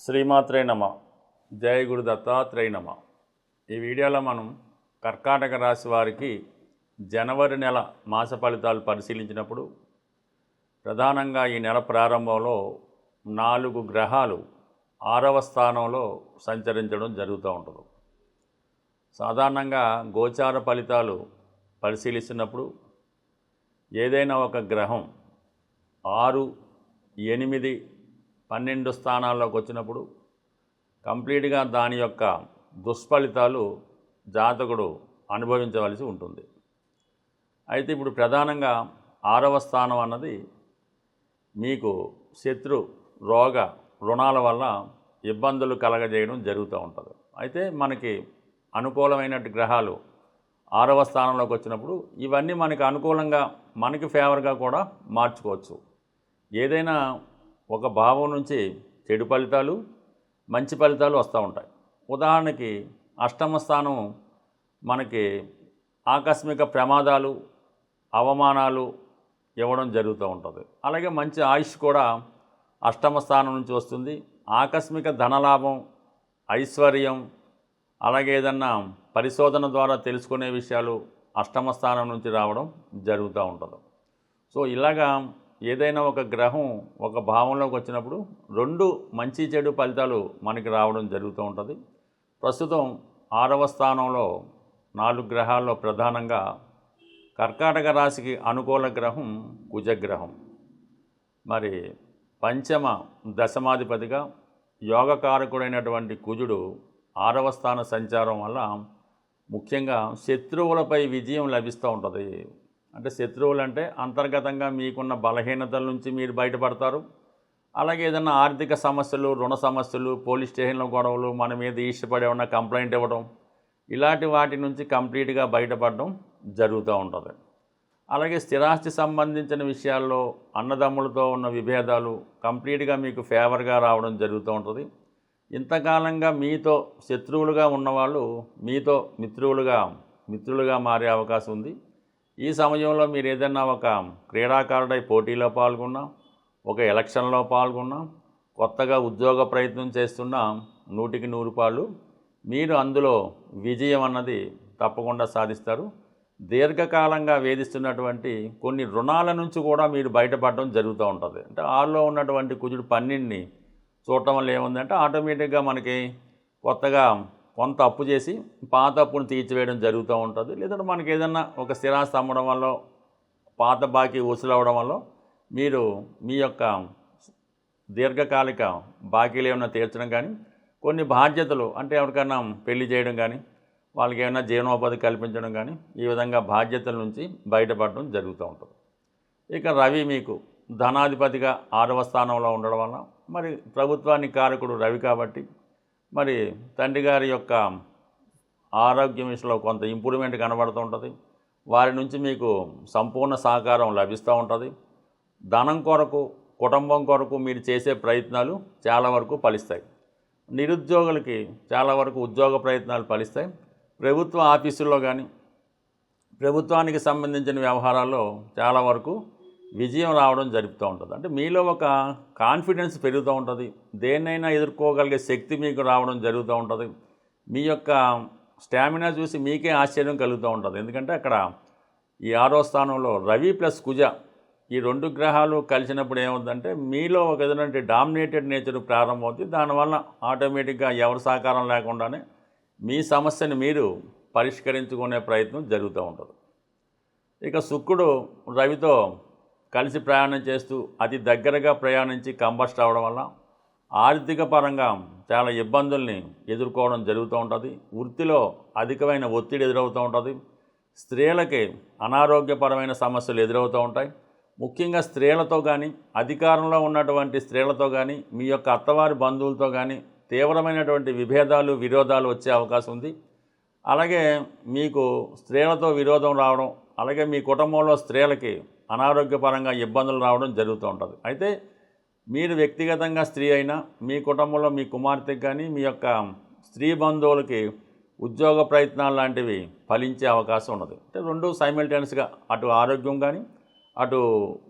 శ్రీమాత్రే నమ. జయ గురు దత్తాత్రేయ నమ. ఈ వీడియోలో మనం కర్కాటక రాశి వారికి జనవరి నెల మాస ఫలితాలు పరిశీలించినప్పుడు ప్రధానంగా ఈ నెల ప్రారంభంలో 4 గ్రహాలు 6వ స్థానంలో సంచరించడం జరుగుతూ ఉంటుంది. సాధారణంగా గోచార ఫలితాలు పరిశీలిస్తున్నప్పుడు ఏదైనా ఒక గ్రహం 6, 8, 12 స్థానాల్లోకి వచ్చినప్పుడు కంప్లీట్గా దాని యొక్క దుష్ఫలితాలు జాతకుడు అనుభవించవలసి ఉంటుంది. అయితే ఇప్పుడు ప్రధానంగా 6వ స్థానం అన్నది మీకు శత్రు, రోగ, రుణాల వల్ల ఇబ్బందులు కలగజేయడం జరుగుతూ ఉంటుంది. అయితే మనకి అనుకూలమైనట్టు గ్రహాలు 6వ స్థానంలోకి వచ్చినప్పుడు ఇవన్నీ మనకి అనుకూలంగా, మనకి ఫేవర్గా కూడా మార్చుకోవచ్చు. ఏదైనా ఒక భావం నుంచి చెడు ఫలితాలు, మంచి ఫలితాలు వస్తూ ఉంటాయి. ఉదాహరణకి అష్టమ స్థానం మనకి ఆకస్మిక ప్రమాదాలు, అవమానాలు ఇవ్వడం జరుగుతూ ఉంటుంది. అలాగే మంచి ఆయుష్ కూడా అష్టమ స్థానం నుంచి వస్తుంది. ఆకస్మిక ధనలాభం, ఐశ్వర్యం, అలాగే ఏదన్నా పరిశోధన ద్వారా తెలుసుకునే విషయాలు అష్టమ స్థానం నుంచి రావడం జరుగుతూ ఉంటుంది. సో ఇలాగా ఏదైనా ఒక గ్రహం ఒక భావంలోకి వచ్చినప్పుడు 2 మంచి చెడు ఫలితాలు మనకి రావడం జరుగుతూ ఉంటుంది. ప్రస్తుతం 6వ స్థానంలో 4 గ్రహాల్లో ప్రధానంగా కర్కాటక రాశికి అనుకూల గ్రహం కుజగ్రహం. మరి పంచమ దశమాధిపతిగా యోగకారకుడైనటువంటి కుజుడు 6వ స్థాన సంచారం వల్ల ముఖ్యంగా శత్రువులపై విజయం లభిస్తూ ఉంటుంది. అంటే శత్రువులు అంటే అంతర్గతంగా మీకున్న బలహీనతల నుంచి మీరు బయటపడతారు. అలాగే ఏదైనా ఆర్థిక సమస్యలు, రుణ సమస్యలు, పోలీస్ స్టేషన్లో గొడవలు, మన మీద ఇష్టపడి ఉన్న కంప్లైంట్ ఇవ్వడం, ఇలాంటి వాటి నుంచి కంప్లీట్గా బయటపడడం జరుగుతూ ఉంటుంది. అలాగే స్థిరాస్తి సంబంధించిన విషయాల్లో అన్నదమ్ములతో ఉన్న విభేదాలు కంప్లీట్గా మీకు ఫేవర్గా రావడం జరుగుతూ ఉంటుంది. ఇంతకాలంగా మీతో శత్రువులుగా ఉన్నవాళ్ళు మీతో మిత్రులుగా మారే అవకాశం ఉంది. ఈ సమయంలో మీరు ఏదైనా ఒక క్రీడాకారుడై పోటీలో పాల్గొన్నా, ఒక ఎలక్షన్లో పాల్గొన్నా, కొత్తగా ఉద్యోగ ప్రయత్నం చేస్తున్నా 100కి 100 రూపాయలు మీరు అందులో విజయం అన్నది తప్పకుండా సాధిస్తారు. దీర్ఘకాలంగా వేధిస్తున్నటువంటి కొన్ని రుణాల నుంచి కూడా మీరు బయటపడడం జరుగుతూ ఉంటుంది. అంటే 6లో ఉన్నటువంటి కుజుడు 12ని చూడటం వల్ల ఏముందంటే ఆటోమేటిక్గా మనకి కొత్తగా కొంత అప్పు చేసి పాత అప్పును తీర్చివేయడం జరుగుతూ ఉంటుంది. లేదంటే మనకి ఏదన్నా ఒక స్థిరాస్తి అమ్మడం వల్ల, పాత బాకీ వసూలవడం వల్ల మీరు మీ యొక్క దీర్ఘకాలిక బాకీలు ఏమైనా తీర్చడం కానీ, కొన్ని బాధ్యతలు అంటే ఎవరికైనా పెళ్లి చేయడం కానీ, వాళ్ళకి ఏమైనా జీవనోపాధి కల్పించడం కానీ, ఈ విధంగా బాధ్యతల నుంచి బయటపడడం జరుగుతూ ఉంటుంది. ఇక రవి మీకు ధనాధిపతిగా 6వ స్థానంలో ఉండడం వల్ల మరి ప్రభుత్వానికి కారకుడు రవి కాబట్టి మరి తండ్రి గారి యొక్క ఆరోగ్యం విషయంలో కొంత ఇంప్రూవ్మెంట్ కనబడుతూ ఉంటుంది. వారి నుంచి మీకు సంపూర్ణ సహకారం లభిస్తూ ఉంటుంది. ధనం కొరకు, కుటుంబం కొరకు మీరు చేసే ప్రయత్నాలు చాలా వరకు ఫలిస్తాయి. నిరుద్యోగులకి చాలా వరకు ఉద్యోగ ప్రయత్నాలు ఫలిస్తాయి. ప్రభుత్వ ఆఫీసుల్లో కానీ, ప్రభుత్వానికి సంబంధించిన వ్యవహారాల్లో చాలా వరకు విజయం రావడం జరుగుతూ ఉంటుంది. అంటే మీలో ఒక కాన్ఫిడెన్స్ పెరుగుతూ ఉంటుంది. దేన్నైనా ఎదుర్కోగలిగే శక్తి మీకు రావడం జరుగుతూ ఉంటుంది. మీ యొక్క స్టామినా చూసి మీకే ఆశ్చర్యం కలుగుతూ ఉంటుంది. ఎందుకంటే అక్కడ ఈ 6వ స్థానంలో రవి ప్లస్ కుజ ఈ 2 గ్రహాలు కలిసినప్పుడు ఏమవుతుందంటే మీలో ఒక విధమైన డామినేటెడ్ నేచర్ ప్రారంభమవుతుంది. దానివల్ల ఆటోమేటిక్గా ఎవరి సహకారం లేకుండానే మీ సమస్యను మీరు పరిష్కరించుకునే ప్రయత్నం జరుగుతూ ఉంటుంది. ఇక శుక్రుడు రవితో కలిసి ప్రయాణం చేస్తూ అతి దగ్గరగా ప్రయాణించి కంబస్ట్ అవ్వడం వల్ల ఆర్థిక పరంగా చాలా ఇబ్బందుల్ని ఎదుర్కోవడం జరుగుతూ ఉంటుంది. వృత్తిలో అధికమైన ఒత్తిడి ఎదురవుతూ ఉంటుంది. స్త్రీలకి అనారోగ్యపరమైన సమస్యలు ఎదురవుతూ ఉంటాయి. ముఖ్యంగా స్త్రీలతో కానీ, అధికారంలో ఉన్నటువంటి స్త్రీలతో కానీ, మీ యొక్క అత్తవారి బంధువులతో కానీ తీవ్రమైనటువంటి విభేదాలు, విరోధాలు వచ్చే అవకాశం ఉంది. అలాగే మీకు స్త్రీలతో విరోధం రావడం, అలాగే మీ కుటుంబంలో స్త్రీలకి అనారోగ్యపరంగా ఇబ్బందులు రావడం జరుగుతూ ఉంటుంది. అయితే మీరు వ్యక్తిగతంగా స్త్రీ అయినా, మీ కుటుంబంలో మీ కుమార్తెకి కానీ, మీ యొక్క స్త్రీ బంధువులకి ఉద్యోగ ప్రయత్నాలు లాంటివి ఫలించే అవకాశం ఉన్నది. అంటే 2 సైమల్టేనియస్గా అటు ఆరోగ్యం కానీ, అటు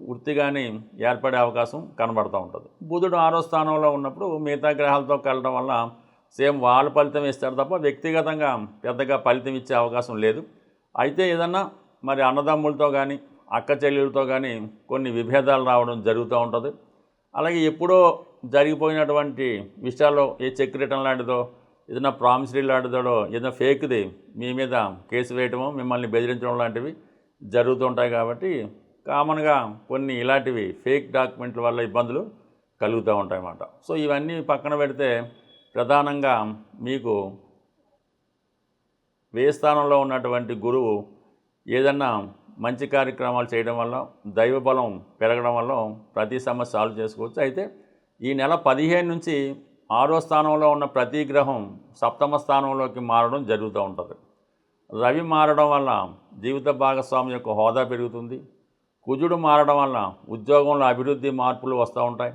వృత్తి కానీ ఏర్పడే అవకాశం కనబడుతూ ఉంటుంది. బుధుడు 6వ స్థానంలో ఉన్నప్పుడు మిగతా గ్రహాలతో కలవడం వల్ల సేమ్ వాళ్ళు ఫలితం ఇస్తారు తప్ప వ్యక్తిగతంగా పెద్దగా ఫలితం ఇచ్చే అవకాశం లేదు. అయితే ఏదన్నా మరి అన్నదమ్ములతో కానీ అక్క చెల్లెలతో కానీ కొన్ని విభేదాలు రావడం జరుగుతూ ఉంటుంది. అలాగే ఎప్పుడో జరిగిపోయినటువంటి విషయాల్లో ఏ చెక్ రిటర్న్ లాంటిదో ఏదైనా ప్రామిసరీ లాంటిదో ఏదైనా ఫేక్ది మీ మీద కేసు వేయటమో మిమ్మల్ని బెదిరించడం లాంటివి జరుగుతుంటాయి. కాబట్టి కామన్గా కొన్ని ఇలాంటివి ఫేక్ డాక్యుమెంట్ల వల్ల ఇబ్బందులు కలుగుతూ ఉంటాయి అన్నమాట. సో ఇవన్నీ పక్కన పెడితే ప్రధానంగా మీకు వ్యయ స్థానంలో ఉన్నటువంటి గురువు ఏదన్నా మంచి కార్యక్రమాలు చేయడం వల్ల దైవబలం పెరగడం వల్ల ప్రతి సమస్య సాల్వ్ చేసుకోవచ్చు. అయితే ఈ నెల 15 నుంచి 6వ స్థానంలో ఉన్న ప్రతి గ్రహం 7వ స్థానంలోకి మారడం జరుగుతూ ఉంటుంది. రవి మారడం వల్ల జీవిత భాగస్వామి యొక్క హోదా పెరుగుతుంది. కుజుడు మారడం వల్ల ఉద్యోగంలో అభివృద్ధి మార్పులు వస్తూ ఉంటాయి.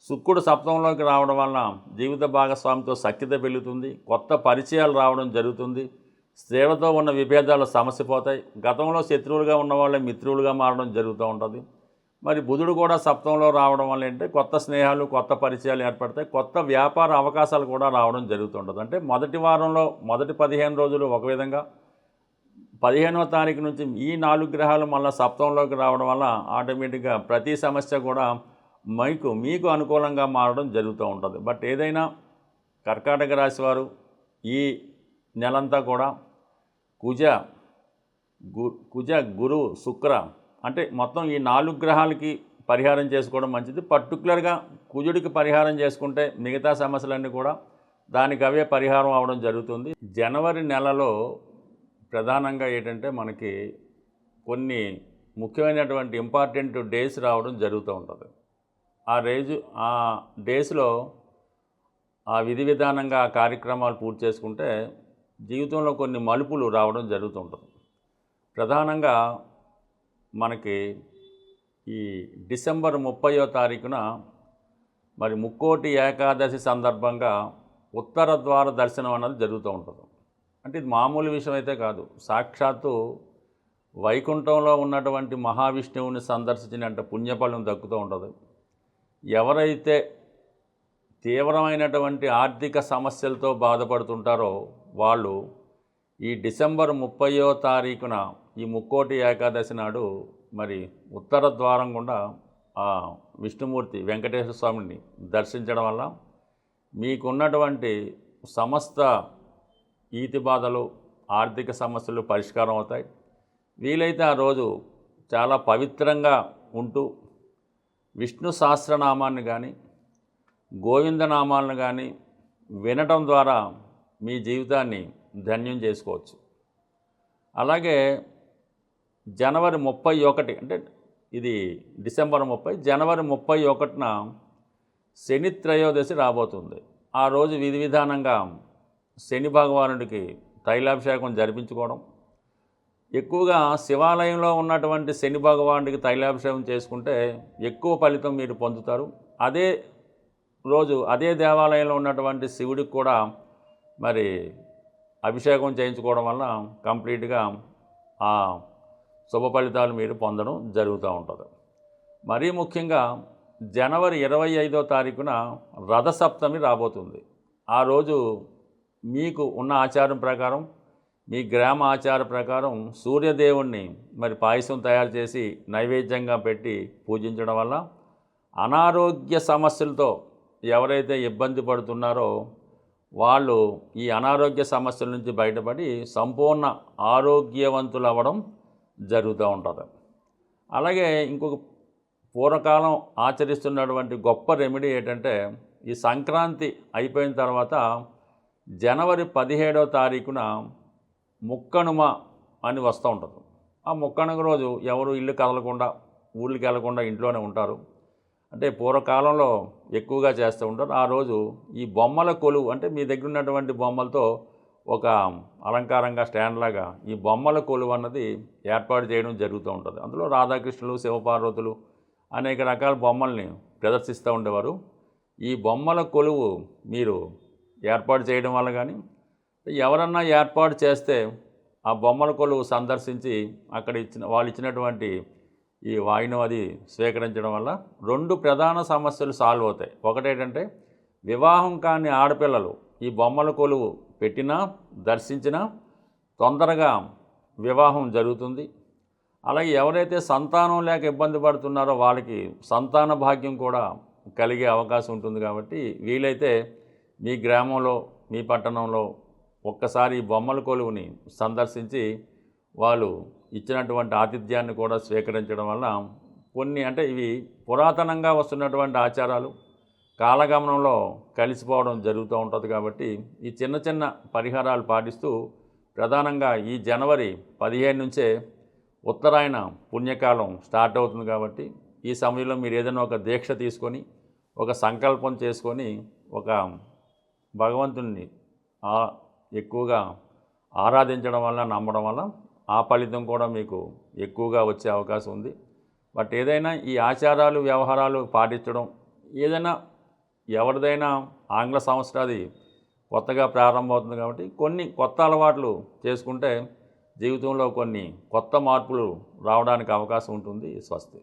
శుక్రుడు 7ంలోకి రావడం వల్ల జీవిత భాగస్వామితో సఖ్యత పెరుగుతుంది. కొత్త పరిచయాలు రావడం జరుగుతుంది. స్త్రీలతో ఉన్న విభేదాలు సమసిపోతాయి. గతంలో శత్రువులుగా ఉన్న వాళ్ళే మిత్రులుగా మారడం జరుగుతూ ఉంటుంది. మరి బుధుడు కూడా 7ంలో రావడం వల్ల ఏంటంటే కొత్త స్నేహాలు కొత్త పరిచయాలు ఏర్పడతాయి. కొత్త వ్యాపార అవకాశాలు కూడా రావడం జరుగుతుంటుంది. అంటే మొదటి వారంలో మొదటి 15 రోజులు ఒక విధంగా, 15వ తారీఖు నుంచి ఈ 4 గ్రహాలు మళ్ళీ 7ంలోకి రావడం వల్ల ఆటోమేటిక్గా ప్రతి సమస్య కూడా మీకు అనుకూలంగా మారడం జరుగుతూ ఉంటుంది. బట్ ఏదైనా కర్కాటక రాశి వారు ఈ నెలంతా కూడా కుజ గురు శుక్ర అంటే మొత్తం ఈ 4 గ్రహాలకి పరిహారం చేసుకోవడం మంచిది. పర్టికులర్గా కుజుడికి పరిహారం చేసుకుంటే మిగతా సమస్యలన్నీ కూడా దానికి అవే పరిహారం అవడం జరుగుతుంది. జనవరి నెలలో ప్రధానంగా ఏంటంటే మనకి కొన్ని ముఖ్యమైనటువంటి ఇంపార్టెంట్ డేస్ రావడం జరుగుతూ ఉంటుంది. ఆ డేస్లో ఆ విధి విధానంగా ఆ కార్యక్రమాలు పూర్తి చేసుకుంటే జీవితంలో కొన్ని మలుపులు రావడం జరుగుతుంటుంది. ప్రధానంగా మనకి ఈ డిసెంబర్ 30వ తారీఖున మరి ముక్కోటి ఏకాదశి సందర్భంగా ఉత్తర ద్వార దర్శనం అన్నది జరుగుతూ ఉంటుంది. అంటే ఇది మామూలు విషయం అయితే కాదు. సాక్షాత్తు వైకుంఠంలో ఉన్నటువంటి మహావిష్ణువుని సందర్శించినంత పుణ్యఫలం దక్కుతూ ఉంటుంది. ఎవరైతే తీవ్రమైనటువంటి ఆర్థిక సమస్యలతో బాధపడుతుంటారో వాళ్ళు ఈ డిసెంబర్ 30వ తారీఖున ఈ ముక్కోటి ఏకాదశి నాడు మరి ఉత్తర ద్వారం గుండా ఆ విష్ణుమూర్తి వెంకటేశ్వర స్వామిని దర్శించడం వల్ల మీకున్నటువంటి సమస్త ఈతి బాధలు ఆర్థిక సమస్యలు పరిష్కారం అవుతాయి. వీలైతే ఆ రోజు చాలా పవిత్రంగా ఉంటూ విష్ణు సహస్రనామాన్ని కానీ గోవిందనామాలను కానీ వినటం ద్వారా మీ జీవితాన్ని ధన్యం చేసుకోవచ్చు. అలాగే జనవరి 31 అంటే ఇది డిసెంబర్ 30, జనవరి 31న శని త్రయోదశి రాబోతుంది. ఆ రోజు విధి విధానంగా శని భగవానుడికి తైలాభిషేకం జరిపించుకోవడం, ఎక్కువగా శివాలయంలో ఉన్నటువంటి శని భగవానుడికి తైలాభిషేకం చేసుకుంటే ఎక్కువ ఫలితం మీరు పొందుతారు. అదే రోజు అదే దేవాలయంలో ఉన్నటువంటి శివుడికి కూడా మరి అభిషేకం చేయించుకోవడం వల్ల కంప్లీట్గా ఆ శుభ ఫలితాలు మీరు పొందడం జరుగుతూ ఉంటుంది. మరీ ముఖ్యంగా జనవరి 25వ తారీఖున రథసప్తమి రాబోతుంది. ఆ రోజు మీకు ఉన్న ఆచారం ప్రకారం మీ గ్రామ ఆచార ప్రకారం సూర్యదేవుణ్ణి మరి పాయసం తయారు చేసి నైవేద్యంగా పెట్టి పూజించడం వల్ల అనారోగ్య సమస్యలతో ఎవరైతే ఇబ్బంది పడుతున్నారో వాళ్ళు ఈ అనారోగ్య సమస్యల నుంచి బయటపడి సంపూర్ణ ఆరోగ్యవంతులు అవ్వడం జరుగుతూ ఉంటుంది. అలాగే ఇంకొక పూర్వకాలం ఆచరిస్తున్నటువంటి గొప్ప రెమెడీ ఏంటంటే ఈ సంక్రాంతి అయిపోయిన తర్వాత జనవరి 17వ తారీఖున ముక్కనుమ అని వస్తూ ఉంటుంది. ఆ ముక్కనుమ రోజు ఎవరు ఇల్లు కదలకుండా ఊళ్ళకి వెళ్లకుండా ఇంట్లోనే ఉంటారు. అంటే పూర్వకాలంలో ఎక్కువగా చేస్తూ ఉంటారు. ఆ రోజు ఈ బొమ్మల కొలువు అంటే మీ దగ్గర ఉన్నటువంటి బొమ్మలతో ఒక అలంకారంగా స్టాండ్ లాగా ఈ బొమ్మల కొలువు అన్నది ఏర్పాటు చేయడం జరుగుతూ ఉంటుంది. అందులో రాధాకృష్ణులు శివపార్వతులు అనేక రకాల బొమ్మల్ని ప్రదర్శిస్తూ ఉండేవారు. ఈ బొమ్మల కొలువు మీరు ఏర్పాటు చేయడం వల్ల కానీ ఎవరన్నా ఏర్పాటు చేస్తే ఆ బొమ్మల కొలువు సందర్శించి అక్కడ వాళ్ళు ఇచ్చినటువంటి ఈ వాయునం అది స్వీకరించడం వల్ల 2 ప్రధాన సమస్యలు సాల్వ్ అవుతాయి. ఒకటేంటంటే వివాహం కాని ఆడపిల్లలు ఈ బొమ్మల కొలువు పెట్టినా దర్శించినా తొందరగా వివాహం జరుగుతుంది. అలాగే ఎవరైతే సంతానం లేక ఇబ్బంది పడుతున్నారో వాళ్ళకి సంతాన భాగ్యం కూడా కలిగే అవకాశం ఉంటుంది. కాబట్టి వీలైతే మీ గ్రామంలో మీ పట్టణంలో ఒక్కసారి ఈ బొమ్మల కొలువుని సందర్శించి వాళ్ళు ఇచ్చినటువంటి ఆతిథ్యాన్ని కూడా స్వీకరించడం వల్ల కొన్ని అంటే ఇవి పురాతనంగా వస్తున్నటువంటి ఆచారాలు కాలగమనంలో కలిసిపోవడం జరుగుతూ ఉంటుంది. కాబట్టి ఈ చిన్న చిన్న పరిహారాలు పాటిస్తూ ప్రధానంగా ఈ జనవరి 15 నుంచే ఉత్తరాయణ పుణ్యకాలం స్టార్ట్ అవుతుంది. కాబట్టి ఈ సమయంలో మీరు ఏదైనా ఒక దీక్ష తీసుకొని ఒక సంకల్పం చేసుకొని ఒక భగవంతుణ్ణి ఎక్కువగా ఆరాధించడం వల్ల నమ్మడం వల్ల ఆ ఫలితం కూడా మీకు ఎక్కువగా వచ్చే అవకాశం ఉంది. బట్ ఏదైనా ఈ ఆచారాలు వ్యవహారాలు పాటించడం ఏదైనా ఎవరిదైనా ఆంగ్ల సంవత్సరాది కొత్తగా ప్రారంభమవుతుంది. కాబట్టి కొన్ని కొత్త అలవాట్లు చేసుకుంటే జీవితంలో కొన్ని కొత్త మార్పులు రావడానికి అవకాశం ఉంటుంది. స్వస్తి.